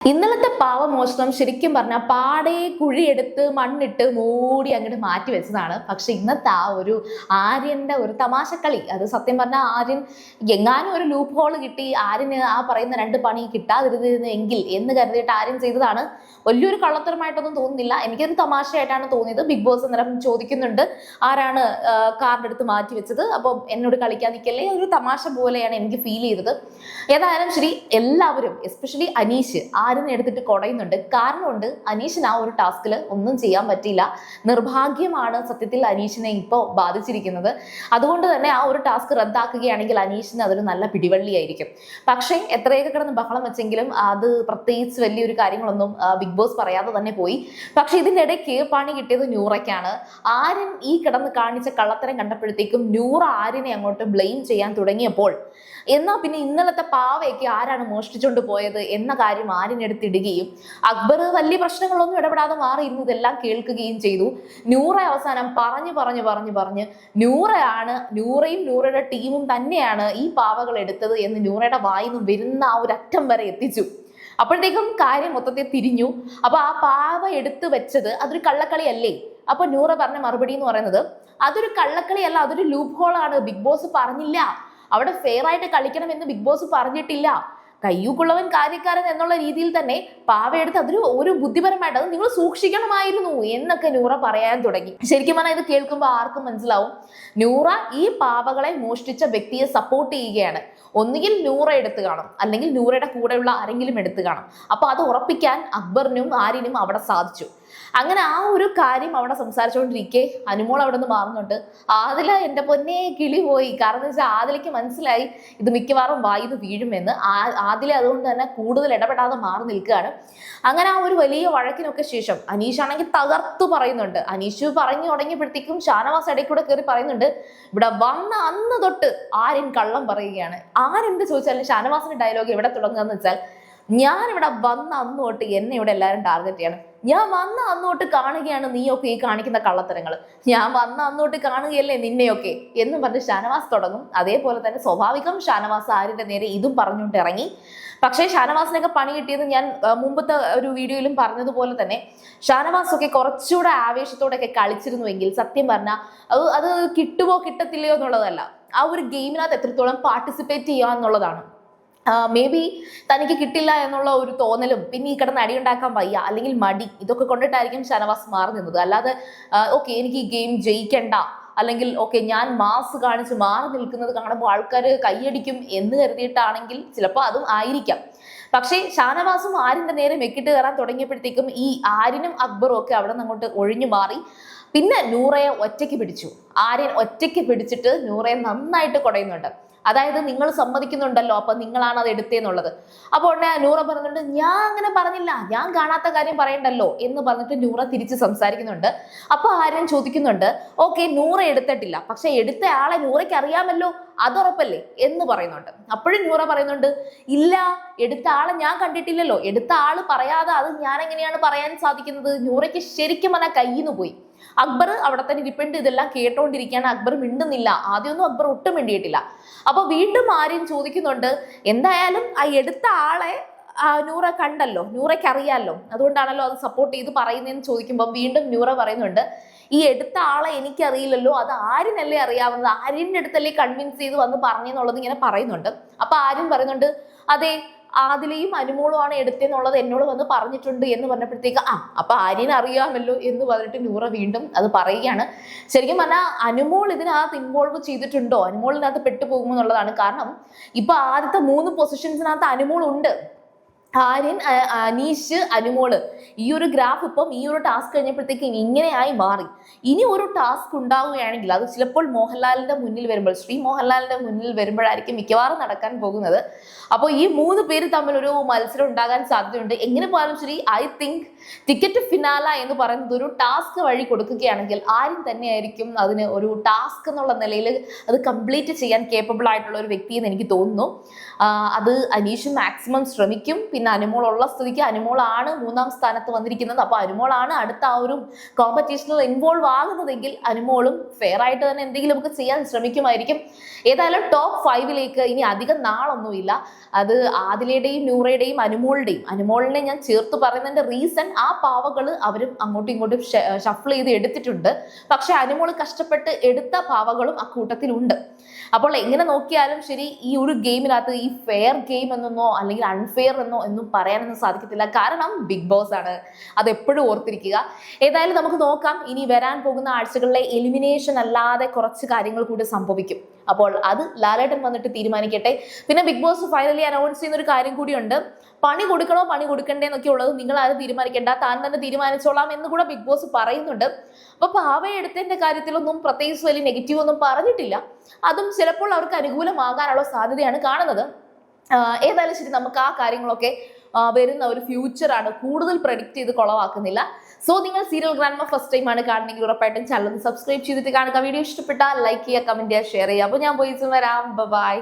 ഇന്നലത്തെ പാവമോഷണം ശരിക്കും പറഞ്ഞാൽ പാടെ കുഴിയെടുത്ത് മണ്ണിട്ട് മൂടി അങ്ങോട്ട് മാറ്റി വെച്ചതാണ്. പക്ഷെ ഇന്നത്തെ ആ ഒരു ആര്യന്റെ ഒരു തമാശക്കളി, അത് സത്യം പറഞ്ഞാൽ ആര്യൻ എങ്ങാനും ഒരു ലൂപ്പ് ഹോൾ കിട്ടി ആര്യന് ആ പറയുന്ന രണ്ട് പണി കിട്ടാതിരുന്നെങ്കിൽ എന്ന് കരുതിയിട്ട് ആര്യൻ ചെയ്തതാണ്. വലിയൊരു കള്ളത്തരമായിട്ടൊന്നും തോന്നുന്നില്ല, എനിക്കത് തമാശയായിട്ടാണ് തോന്നിയത്. ബിഗ് ബോസ് അന്നേരം ചോദിക്കുന്നുണ്ട് ആരാണ് കാർഡ് എടുത്ത് മാറ്റി വെച്ചത്, അപ്പം എന്നോട് കളിക്കാൻ നിൽക്കല്ലേ, ഒരു തമാശ പോലെയാണ് എനിക്ക് ഫീൽ ചെയ്തത്. ഏതായാലും ശരി, എല്ലാവരും എസ്പെഷ്യലി അനീഷ് ആര്യനെ എടുത്തിട്ട് കുടയുന്നുണ്ട്. കാരണമുണ്ട്, അനീഷിന് ആ ഒരു ടാസ്കിൽ ഒന്നും ചെയ്യാൻ പറ്റിയില്ല. നിർഭാഗ്യമാണ് സത്യത്തിൽ അനീഷിനെ ഇപ്പോൾ ബാധിച്ചിരിക്കുന്നത്. അതുകൊണ്ട് തന്നെ ആ ഒരു ടാസ്ക് റദ്ദാക്കുകയാണെങ്കിൽ അനീഷിന് അതൊരു നല്ല പിടിവള്ളിയായിരിക്കും. പക്ഷേ എത്രയൊക്കെ കിടന്ന് ബഹളം വെച്ചെങ്കിലും അത് പ്രത്യേകിച്ച് വലിയൊരു കാര്യങ്ങളൊന്നും ബിഗ് ബോസ് പറയാതെ തന്നെ പോയി. പക്ഷെ ഇതിൻ്റെ ഇടയ്ക്ക് പണി കിട്ടിയത് നൂറയ്ക്കാണ്. ആര്യൻ ഈ കിടന്ന് കാണിച്ച കള്ളത്തരം കണ്ടപ്പോഴത്തേക്കും നൂറ ആര്യനെ അങ്ങോട്ട് ബ്ലെയിം ചെയ്യാൻ തുടങ്ങിയപ്പോൾ എന്നാ പിന്നെ ഇന്നലത്തെ പാവയ്ക്ക് ആരാണ് മോഷ്ടിച്ചുകൊണ്ട് പോയത് എന്ന കാര്യം ആര്യനെടുത്തിടുകയും അക്ബർ വലിയ പ്രശ്നങ്ങളൊന്നും ഇടപെടാതെ മാറിയിരുന്നു ഇതെല്ലാം കേൾക്കുകയും ചെയ്തു. നൂറ അവസാനം പറഞ്ഞ് നൂറയും നൂറയുടെ ടീമും തന്നെയാണ് ഈ പാവകൾ എടുത്തത് എന്ന് നൂറയുടെ വായിന്ന് വരുന്ന ആ ഒരു അറ്റം വരെ എത്തിച്ചു. അപ്പോഴത്തേക്കും കാര്യം മൊത്തത്തിൽ തിരിഞ്ഞു. അപ്പൊ ആ പാവ എടുത്തു വെച്ചത് അതൊരു കള്ളക്കളിയല്ലേ? അപ്പൊ നൂറ പറഞ്ഞ മറുപടി എന്ന് പറയുന്നത് അതൊരു കള്ളക്കളിയല്ല, അതൊരു ലൂപ്പ് ഹോളാണ്. ബിഗ് ബോസ് പറഞ്ഞില്ല, അവിടെ ഫെയർ ആയിട്ട് കളിക്കണമെന്ന് ബിഗ് ബോസ് പറഞ്ഞിട്ടില്ല. കയ്യൂക്കുള്ളവൻ കാര്യക്കാരൻ എന്നുള്ള രീതിയിൽ തന്നെ പാവയെടുത്ത് അതൊരു ബുദ്ധിപരമായിട്ട് അത് നിങ്ങൾ സൂക്ഷിക്കണമായിരുന്നു എന്നൊക്കെ നൂറ പറയാൻ തുടങ്ങി. ശരിക്കും പറഞ്ഞാൽ ഇത് കേൾക്കുമ്പോൾ ആർക്കും മനസ്സിലാവും നൂറ ഈ പാവകളെ മോഷ്ടിച്ച വ്യക്തിയെ സപ്പോർട്ട് ചെയ്യുകയാണ്. ഒന്നുകിൽ നൂറ എടുത്തു കാണും, അല്ലെങ്കിൽ നൂറയുടെ കൂടെയുള്ള ആരെങ്കിലും എടുത്തു കാണും. അപ്പൊ അത് ഉറപ്പിക്കാൻ അക്ബറിനും ആര്യനും അവിടെ സാധിച്ചു. അങ്ങനെ ആ ഒരു കാര്യം അവിടെ സംസാരിച്ചുകൊണ്ടിരിക്കെ അനുമോൾ അവിടെ നിന്ന് മാറുന്നുണ്ട്. ആദില എൻ്റെ പൊന്നെ കിളി പോയി. കാരണം എന്ന് വെച്ചാൽ ആദിലയ്ക്ക് മനസ്സിലായി ഇത് മിക്കവാറും വായിന്ന് വീഴുമെന്ന്. ആദില അതുകൊണ്ട് തന്നെ കൂടുതൽ ഇടപെടാതെ മാറി നിൽക്കുകയാണ്. അങ്ങനെ ആ ഒരു വലിയ വഴക്കിനൊക്കെ ശേഷം അനീഷ് ആണെങ്കിൽ തകർത്തു പറയുന്നുണ്ട്. അനീഷ് പറഞ്ഞു തുടങ്ങിയപ്പോഴത്തേക്കും ഷാനവാസ് ഇടയിൽ കൂടെ കയറി പറയുന്നുണ്ട് ഇവിടെ വന്ന അന്ന് തൊട്ട് ആര്യൻ കള്ളം പറയുകയാണ്. ആരെന്ത് ചോദിച്ചാലും ഷാനവാസിന്റെ ഡയലോഗ് എവിടെ തുടങ്ങുകയെന്ന് വെച്ചാൽ ഞാൻ ഇവിടെ വന്ന അന്ന് തൊട്ട് എന്നെ ഇവിടെ എല്ലാവരും ടാർഗറ്റ് ചെയ്യണം. ഞാൻ വന്ന അന്നോട്ട് കാണുകയാണ് നീയൊക്കെ ഈ കാണിക്കുന്ന കള്ളത്തരങ്ങൾ. ഞാൻ വന്ന അന്നോട്ട് കാണുകയല്ലേ നിന്നെയൊക്കെ എന്ന് പറഞ്ഞ് ഷാനവാസ് തുടങ്ങും. അതേപോലെ തന്നെ സ്വാഭാവികം ഷാനവാസ് ആര്യന്റെ നേരെ ഇതും പറഞ്ഞുകൊണ്ട് ഇറങ്ങി. പക്ഷേ ഷാനവാസിനൊക്കെ പണി കിട്ടിയത് ഞാൻ മുമ്പത്തെ ഒരു വീഡിയോയിലും പറഞ്ഞതുപോലെ തന്നെ ഷാനവാസ് ഒക്കെ കുറച്ചുകൂടെ ആവേശത്തോടെയൊക്കെ കളിച്ചിരുന്നുവെങ്കിൽ സത്യം പറഞ്ഞാൽ അത് കിട്ടുമോ കിട്ടത്തില്ലയോ എന്നുള്ളതല്ല, ആ ഒരു ഗെയിമിനകത്ത് എത്രത്തോളം പാർട്ടിസിപ്പേറ്റ് ചെയ്യുക എന്നുള്ളതാണ്. മേ ബി തനിക്ക് കിട്ടില്ല എന്നുള്ള ഒരു തോന്നലും പിന്നെ ഈ കിടന്ന് അടിയുണ്ടാക്കാൻ വയ്യ അല്ലെങ്കിൽ മടി, ഇതൊക്കെ കൊണ്ടിട്ടായിരിക്കും ഷാനവാസ് മാറി നിന്നത്. അല്ലാതെ ഓക്കെ എനിക്ക് ഈ ഗെയിം ജയിക്കണ്ട, അല്ലെങ്കിൽ ഓക്കെ ഞാൻ മാസ് കാണിച്ച് മാറി നിൽക്കുന്നത് കാണുമ്പോൾ ആൾക്കാർ കൈയടിക്കും എന്ന് കരുതിയിട്ടാണെങ്കിൽ ചിലപ്പോൾ അതും ആയിരിക്കാം. പക്ഷേ ഷാനവാസും ആര്യന്റെ നേരെ മെക്കിട്ട് കയറാൻ തുടങ്ങിയപ്പോഴത്തേക്കും ഈ ആര്യനും അക്ബറും ഒക്കെ അവിടെ നിന്ന് അങ്ങോട്ട് ഒഴിഞ്ഞു മാറി. പിന്നെ നൂറയെ ഒറ്റയ്ക്ക് പിടിച്ചു. ആര്യൻ ഒറ്റയ്ക്ക് പിടിച്ചിട്ട് നൂറയെ നന്നായിട്ട് കുടയുന്നുണ്ട്. അതായത് നിങ്ങൾ സമ്മതിക്കുന്നുണ്ടല്ലോ, അപ്പൊ നിങ്ങളാണ് അത് എടുത്തേന്നുള്ളത്. അപ്പോൾ നൂറ പറഞ്ഞിട്ട് ഞാൻ അങ്ങനെ പറഞ്ഞില്ല, ഞാൻ കാണാത്ത കാര്യം പറയണ്ടല്ലോ എന്ന് പറഞ്ഞിട്ട് നൂറ തിരിച്ച് സംസാരിക്കുന്നുണ്ട്. അപ്പൊ ആര്യൻ ചോദിക്കുന്നുണ്ട് ഓക്കെ നൂറ എടുത്തിട്ടില്ല, പക്ഷെ എടുത്ത ആളെ നൂറയ്ക്ക് അറിയാമല്ലോ, അതുറപ്പല്ലേ എന്ന് പറയുന്നുണ്ട്. അപ്പോഴും നൂറ പറയുന്നുണ്ട് ഇല്ല, എടുത്ത ആളെ ഞാൻ കണ്ടിട്ടില്ലല്ലോ, എടുത്ത ആള് പറയാതെ അത് ഞാൻ എങ്ങനെയാണ് പറയാൻ സാധിക്കുന്നത്. നൂറയ്ക്ക് ശരിക്കും പറഞ്ഞാൽ കയ്യിന്ന് പോയി. അക്ബർ അവിടെ തന്നെ ഇരിപ്പുണ്ട്, ഇതെല്ലാം കേട്ടോണ്ടിരിക്കുകയാണ്. അക്ബർ മിണ്ടുന്നില്ല. ആദ്യമൊന്നും അക്ബർ ഒട്ടും മിണ്ടിയിട്ടില്ല. അപ്പൊ വീണ്ടും ആര്യൻ ചോദിക്കുന്നുണ്ട് എന്തായാലും ആ എടുത്ത ആളെ നൂറ കണ്ടല്ലോ, നൂറയ്ക്ക് അറിയാമല്ലോ, അതുകൊണ്ടാണല്ലോ അത് സപ്പോർട്ട് ചെയ്ത് പറയുന്നതെന്ന് ചോദിക്കുമ്പോൾ വീണ്ടും നൂറ പറയുന്നുണ്ട് ഈ എടുത്ത ആളെ എനിക്കറിയില്ലല്ലോ, അത് ആര്യനല്ലേ അറിയാവുന്നത്, ആര്യൻ്റെ അടുത്തല്ലേ കൺവിൻസ് ചെയ്ത് വന്ന് പറഞ്ഞെന്നുള്ളത് ഇങ്ങനെ പറയുന്നുണ്ട്. അപ്പൊ ആര്യൻ പറയുന്നുണ്ട് അതെ ആദിലയും അനുമോളുമാണ് എടുത്തെന്നുള്ളത് എന്നോട് വന്ന് പറഞ്ഞിട്ടുണ്ട് എന്ന് പറഞ്ഞപ്പോഴത്തേക്ക് അപ്പൊ ആര്യനെ അറിയാമല്ലോ എന്ന് പറഞ്ഞിട്ട് നൂറ വീണ്ടും അത് പറയുകയാണ്. ശരിക്കും പറഞ്ഞാൽ അനുമോൾ ഇതിനകത്ത് ഇൻവോൾവ് ചെയ്തിട്ടുണ്ടോ, അനുമോളിനകത്ത് പെട്ടുപോകുമോ എന്നുള്ളതാണ്. കാരണം ഇപ്പൊ ആദ്യത്തെ 3 പൊസിഷൻസിനകത്ത് അനുമോൾ ഉണ്ട്. ആര്യൻ, അനീഷ്, അനുമോള്. ഈ ഒരു ഗ്രാഫ് ഇപ്പം ഈ ഒരു ടാസ്ക് കഴിഞ്ഞപ്പോഴത്തേക്കും ഇങ്ങനെയായി മാറി. ഇനി ഒരു ടാസ്ക് ഉണ്ടാവുകയാണെങ്കിൽ അത് ചിലപ്പോൾ മോഹൻലാലിന്റെ മുന്നിൽ വരുമ്പോൾ, ശ്രീ മോഹൻലാലിന്റെ മുന്നിൽ വരുമ്പോഴായിരിക്കും മിക്കവാറും നടക്കാൻ പോകുന്നത്. അപ്പോൾ ഈ 3 പേര് തമ്മിൽ ഒരു മത്സരം ഉണ്ടാകാൻ സാധ്യതയുണ്ട്. എങ്ങനെ പോയാലും ശരി, ഐ തിങ്ക് ടിക്കറ്റ് ഫിനാല എന്ന് പറയുന്നത് ഒരു ടാസ്ക് വഴി കൊടുക്കുകയാണെങ്കിൽ ആര്യൻ തന്നെയായിരിക്കും അതിന് ഒരു ടാസ്ക് എന്നുള്ള നിലയിൽ അത് കംപ്ലീറ്റ് ചെയ്യാൻ കേപ്പബിൾ ആയിട്ടുള്ള ഒരു വ്യക്തി എന്ന് എനിക്ക് തോന്നുന്നു. അത് അനീഷ് മാക്സിമം ശ്രമിക്കും. പിന്നെ അനുമോൾ ഉള്ള സ്ഥിതിക്ക് അനുമോളാണ് 3ാം സ്ഥാനത്ത് വന്നിരിക്കുന്നത്. അപ്പൊ അനുമോളാണ് അടുത്ത ആ ഒരു കോമ്പറ്റീഷനിൽ ഇൻവോൾവ് ആകുന്നതെങ്കിൽ അനുമോളും ഫെയർ ആയിട്ട് തന്നെ എന്തെങ്കിലും ഒക്കെ ചെയ്യാൻ ശ്രമിക്കുമായിരിക്കും. ഏതായാലും ടോപ്പ് 5ലേക്ക് ഇനി അധികം നാളൊന്നുമില്ല. അത് ആദിലയുടെയും നൂറയുടെയും അനുമോളിനെ ഞാൻ ചേർത്ത് പറയുന്നതിന്റെ റീസൺ ആ പാവകള് അവരും അങ്ങോട്ടും ഇങ്ങോട്ടും ഷഫിൾ ചെയ്ത് എടുത്തിട്ടുണ്ട്. പക്ഷെ അനുമോൾ കഷ്ടപ്പെട്ട് എടുത്ത പാവകളും അക്കൂട്ടത്തിലുണ്ട്. അപ്പോൾ എങ്ങനെ നോക്കിയാലും ശരി, ഈ ഒരു ഗെയിമിനകത്ത് ഈ ഫെയർ ഗെയിം എന്നോ അല്ലെങ്കിൽ അൺഫെയർ എന്നും പറയാനൊന്നും സാധിക്കത്തില്ല. കാരണം ബിഗ് ബോസ് ആണ്, അത് എപ്പോഴും ഓർത്തിരിക്കുക. ഏതായാലും നമുക്ക് നോക്കാം, ഇനി വരാൻ പോകുന്ന ആഴ്ചകളിലെ എലിമിനേഷൻ അല്ലാതെ കുറച്ച് കാര്യങ്ങൾ കൂടി സംഭവിക്കും. അപ്പോൾ അത് ലാലേട്ടൻ വന്നിട്ട് തീരുമാനിക്കട്ടെ. പിന്നെ ബിഗ് ബോസ് ഫൈനലി അനൗൺസ് ചെയ്യുന്ന ഒരു കാര്യം കൂടിയുണ്ട്. പണി കൊടുക്കണോ പണി കൊടുക്കണ്ടേ എന്നൊക്കെ ഉള്ളത് നിങ്ങൾ ആരും തീരുമാനിക്കേണ്ട, താൻ തന്നെ തീരുമാനിച്ചോളാം എന്ന് കൂടെ ബിഗ് ബോസ് പറയുന്നുണ്ട്. അപ്പൊ പാവയെ എടുത്തതിന്റെ കാര്യത്തിലൊന്നും പ്രത്യേകിച്ച് വലിയ നെഗറ്റീവ് ഒന്നും പറഞ്ഞിട്ടില്ല. അതും ചിലപ്പോൾ അവർക്ക് അനുകൂലമാകാനുള്ള സാധ്യതയാണ് കാണുന്നത്. ഏതായാലും ശരി, നമുക്ക് ആ കാര്യങ്ങളൊക്കെ വരുന്ന ഒരു ഫ്യൂച്ചറാണ്, കൂടുതൽ പ്രഡിക്റ്റ് ചെയ്ത് കുളവാക്കുന്നില്ല. സോ നിങ്ങൾ സീരിയൽ ഗ്രാൻഡ്മ ഫസ്റ്റ് ടൈം ആണ് കാണണമെങ്കിൽ ഉറപ്പായിട്ടും ചാനൽ ഒന്ന് സബ്സ്ക്രൈബ് ചെയ്തിട്ട് കാണുക. വീഡിയോ ഇഷ്ടപ്പെട്ടാൽ ലൈക്ക് ചെയ്യുക, കമന്റ് ചെയ്യുക, ഷെയർ ചെയ്യുക. അപ്പോൾ ഞാൻ പോയി വരാം. ബൈ.